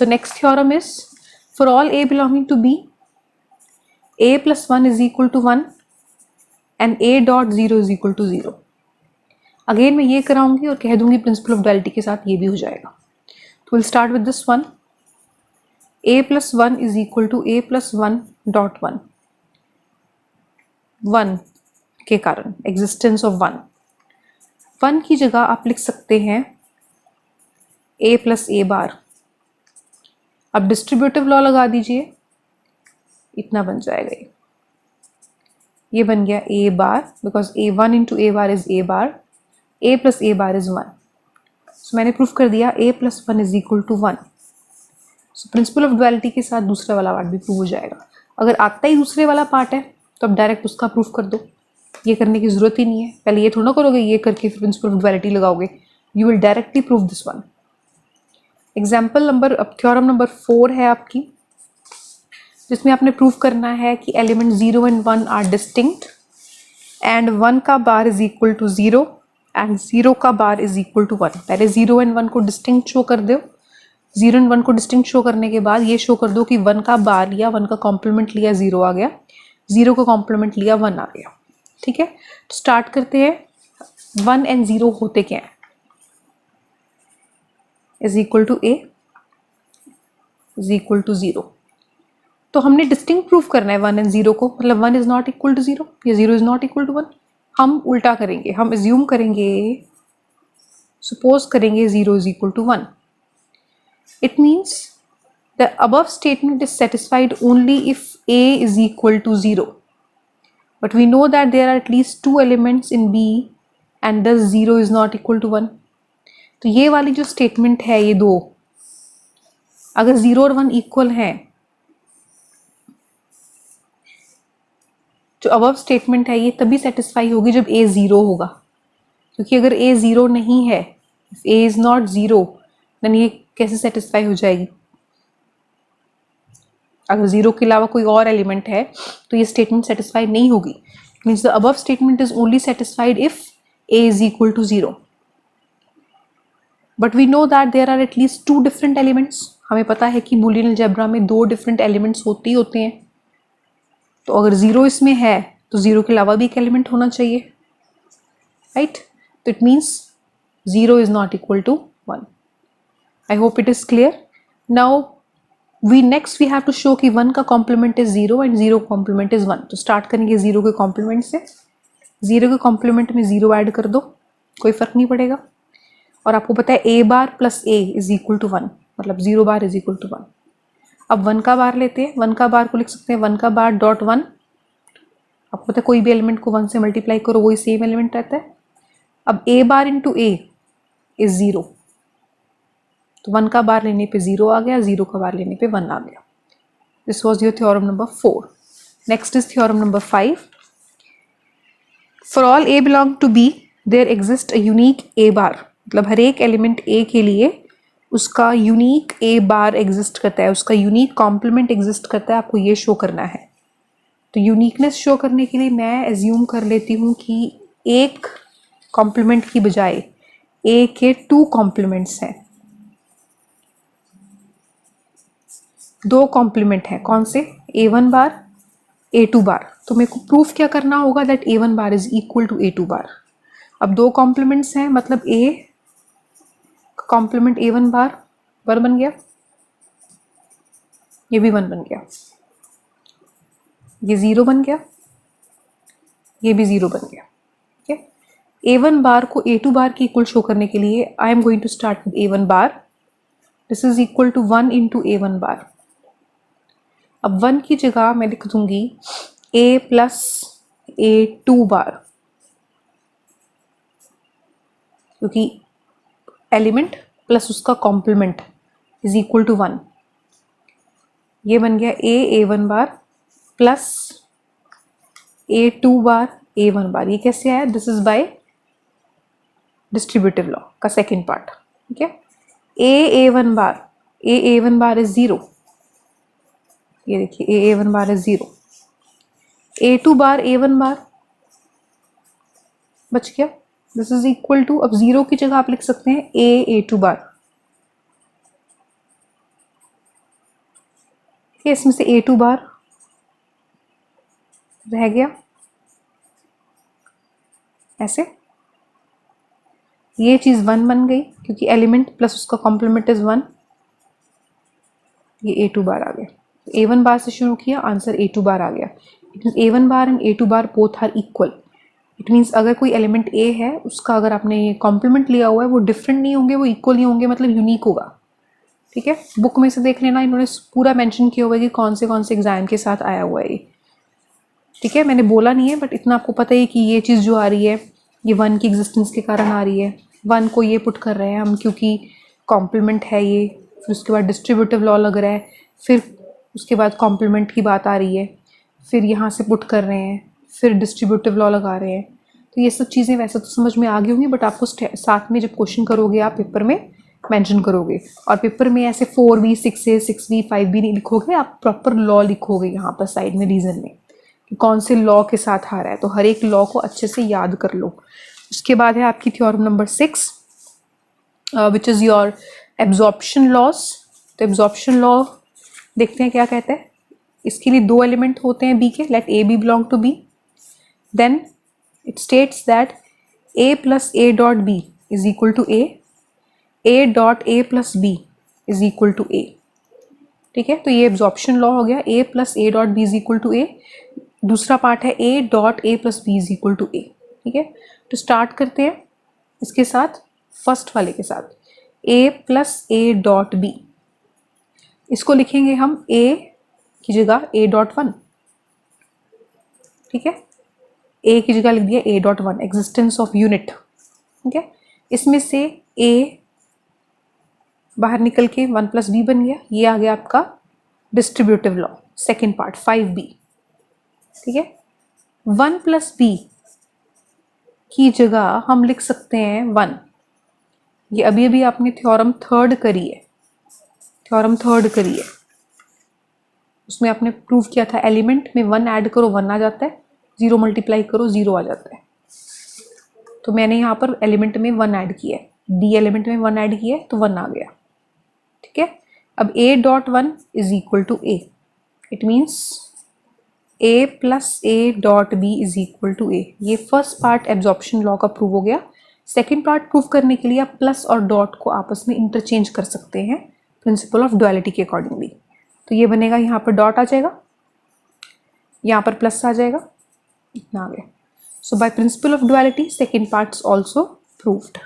The next theorem is, for all a belonging to B, a plus 1 is equal to 1 and a dot 0 is equal to 0. Again मैं ये कराऊंगी और कह दूंगी principal of duality के साथ ये भी हो जाएगा. तो will start with this one. a plus 1 is equal to a plus 1 dot 1. 1 के कारण एग्जिस्टेंस ऑफ 1. 1 की जगह आप लिख सकते हैं a plus a बार. अब डिस्ट्रीब्यूटिव लॉ लगा दीजिए, इतना बन जाएगा. ये बन गया a bar because a1 into a bar is a bar. a plus a bar is 1. सो मैंने प्रूफ कर दिया a plus 1 is equal to 1. सो प्रिंसिपल ऑफ डुअलिटी के साथ दूसरा वाला पार्ट भी प्रूव हो जाएगा. अगर आता ही दूसरे वाला पार्ट है तो अब डायरेक्ट उसका प्रूफ कर दो. ये करने की जरूरत ही नहीं है. पहले ये थोड़ा करोगे, ये करके फिर प्रिंसिपल ऑफ डुअलिटी लगाओगे. You will directly prove this one. Example number, अब थ्योरम नंबर 4 है आपकी, जिसमें आपने प्रूव करना है कि element 0 and 1 are distinct and 1 का bar is equal to 0 and 0 का बार इज इक्वल टू 1. पहले 0 एंड 1 को डिस्टिंक्ट शो कर दो. 0 एंड 1 को डिस्टिंक्ट शो करने के बाद ये शो कर दो कि 1 का बार लिया, 1 का कॉम्प्लीमेंट लिया, 0 आ गया. 0 का कॉम्प्लीमेंट लिया, 1 आ गया. ठीक है, तो स्टार्ट करते हैं. 1 एंड 0 होते क्या है? Is equal to a is equal to 0. तो हमने डिस्टिंक्ट प्रूफ करना है 1 एंड 0 को. मतलब 1 इज नॉट इक्वल टू 0 या 0 इज नॉट इक्वल टू 1. हम उल्टा करेंगे, हम एज्यूम करेंगे, सपोज करेंगे 0 is equal to 1. It means the above statement is satisfied only if a is equal to 0. But we know that there are at least 2 elements in B and thus 0 is not equal to 1. तो ये वाली जो statement है, ये दो, अगर 0 और 1 equal हैं, जो अबव स्टेटमेंट है ये तभी सेटिस्फाई होगी जब a 0 होगा. क्योंकि अगर a 0 नहीं है, if a is not 0, then ये कैसे सेटिस्फाई हो जाएगी? अगर 0 के अलावा कोई और एलिमेंट है तो ये स्टेटमेंट सेटिस्फाई नहीं होगी. Means the above statement is only satisfied if a is equal to 0. But we know that there are at least 2 different elements. हमें पता है कि बूलियन अलजेब्रा में 2 डिफरेंट एलिमेंट्स होते हैं. तो अगर 0 इसमें है तो 0 के अलावा भी एक एलिमेंट होना चाहिए, राइट? तो it means 0 is not equal to 1. I hope it is clear. Now we have to show कि 1 का कॉम्प्लीमेंट इज 0 एंड 0 का कॉम्प्लीमेंट इज 1. तो स्टार्ट करेंगे 0 के कॉम्प्लीमेंट से. 0 के कॉम्प्लीमेंट में 0 ऐड कर दो, कोई फर्क नहीं पड़ेगा. और आपको पता है a bar plus a is equal to 1, मतलब 0 बार इज इक्वल टू 1. अब 1 का बार लेते हैं. 1 का बार को लिख सकते हैं 1 का बार डॉट 1. आपको पता है कोई भी एलिमेंट को 1 से मल्टीप्लाई करो वही सेम एलिमेंट रहता है. अब a bar into a is 0. तो 1 का बार लेने पे 0 आ गया, 0 का बार लेने पे 1 आ गया. This was your theorem number 4. Next is theorem number 5. For all a belong to b there exist a unique a bar. मतलब हर एक एलिमेंट a के लिए उसका यूनिक a बार एग्जिस्ट करता है, उसका यूनिक कॉम्प्लीमेंट एग्जिस्ट करता है. आपको ये शो करना है. तो यूनिकनेस शो करने के लिए मैं एज्यूम कर लेती हूँ कि एक कॉम्प्लीमेंट की बजाय a के 2 कॉम्प्लीमेंट्स हैं. 2 कॉम्प्लीमेंट हैं. कौन से? a1 बार, a2 बार. तो मेरे को प्रूफ क्या करना होगा? That a1 bar is equal to a2 bar. अब 2 कॉम्प्लीमेंट्स हैं, मतलब a कॉम्प्लीमेंट a1 बार 1 बन गया, ये भी 1 बन गया, ये 0 बन गया, ये भी 0 बन गया. ठीक है. a1 बार को a2 बार की इक्वल शो करने के लिए I am going to start with a1 bar. This is equal to 1 into a1 bar. अब 1 की जगह मैं लिख दूंगी a प्लस a2 बार, क्योंकि एलिमेंट प्लस उसका कॉम्प्लीमेंट इज इक्वल टू 1. ये बन गया a1 बार प्लस a2 बार a1 बार. ये कैसे आया? This is by distributive law का सेकेंड पार्ट. ठीक है. a1 bar is 0. ये देखिए a1 bar is 0. a2 bar a1 बार बच गया. दिस इज इक्वल टू, अब 0 की जगह आप लिख सकते हैं a2 बार. है, इसमें से A2 बार रह गया ऐसे, ये चीज़ 1 बन गई क्योंकि एलिमेंट प्लस उसका कॉम्प्लीमेंट इज 1, ये A2 बार आ गया। A1 बार से शुरू किया, आंसर A2 बार आ गया। It means A1 bar and A2 bar both are equal. It means अगर कोई एलिमेंट A है, उसका अगर आपने ये कॉम्प्लीमेंट लिया हुआ है, वो डिफरेंट नहीं होंगे, वो इक्वल नहीं होंगे, मतलब यूनिक होगा। ठीक है, बुक में से देख लेना, इन्होंने पूरा मेंशन किया हुआ है कि कौन से एग्जाम के साथ आया हुआ है ये। ठीक है, मैंने बोला नहीं है, बट इतना आपको पता ही कि ये चीज़ जो आ रही है ये 1 की एग्जिस्टेंस के कारण आ रही है। 1 को ये पुट कर रहे हैं हम क्योंकि कॉम्प्लीमेंट है ये, फिर उसके बाद डिस्ट्रीब्यूटिव लॉ लग रहा है, फिर उसके बाद कॉम्प्लीमेंट की बात आ रही है, फिर यहाँ से पुट कर रहे हैं, फिर डिस्ट्रीब्यूटिव लॉ लगा रहे हैं। तो ये सब चीज़ें वैसे तो समझ में आ गई होंगी, बट आपको साथ में जब क्वेश्चन करोगे आप पेपर में मेंशन करोगे, और पेपर में ऐसे 4B 6A 6B 5B नहीं लिखोगे, आप प्रॉपर लॉ लिखोगे यहाँ पर साइड में रीजन में कि कौन से लॉ के साथ आ रहा है। तो हर एक लॉ को अच्छे से याद कर लो। उसके बाद है आपकी theorem number 6 which is your absorption loss. तो एब्जॉर्प्शन लॉ देखते हैं क्या कहते हैं। इसके लिए 2 एलिमेंट होते हैं बी के, let a b belong to B, then it states that a plus a dot b is equal to a dot a plus b is equal to a। ठीक है, तो ये एब्जॉर्प्शन लॉ हो गया, a plus a dot b is equal to a। दूसरा part है a dot a plus b is equal to a। ठीक है, तो स्टार्ट करते हैं इसके साथ, फर्स्ट वाले के साथ, a plus a dot b। इसको लिखेंगे हम a की जगह a डॉट 1। ठीक है, a की जगह लिख दिया a dot 1, existence of unit. ठीक है, इसमें से a बाहर निकल के 1 प्लस बी बन गया, ये आ गया आपका distributive law, second part 5b। ठीक है, 1 प्लस बी की जगह हम लिख सकते हैं 1। ये अभी अभी आपने थ्योरम थर्ड करी है, उसमें आपने प्रूव किया था एलिमेंट में 1 ऐड करो 1 आ जाता है, 0 मल्टीप्लाई करो 0 आ जाता है। तो मैंने यहाँ पर एलिमेंट में 1 ऐड किया है, डी एलिमेंट में 1 ऐड किया है तो 1 आ गया। ठीक है, अब a dot 1 is equal to a, it means a plus a dot b is equal to a। ये फर्स्ट पार्ट एब्जॉर्प्शन लॉ का प्रूव हो गया। सेकेंड पार्ट प्रूव करने के लिए आप प्लस और डॉट को आपस में इंटरचेंज कर सकते हैं प्रिंसिपल ऑफ डुअलिटी के अकॉर्डिंगली। तो ये बनेगा, यहाँ पर डॉट आ जाएगा, यहाँ पर प्लस आ जाएगा, इतना आ गया। So by principle of duality second part also proved.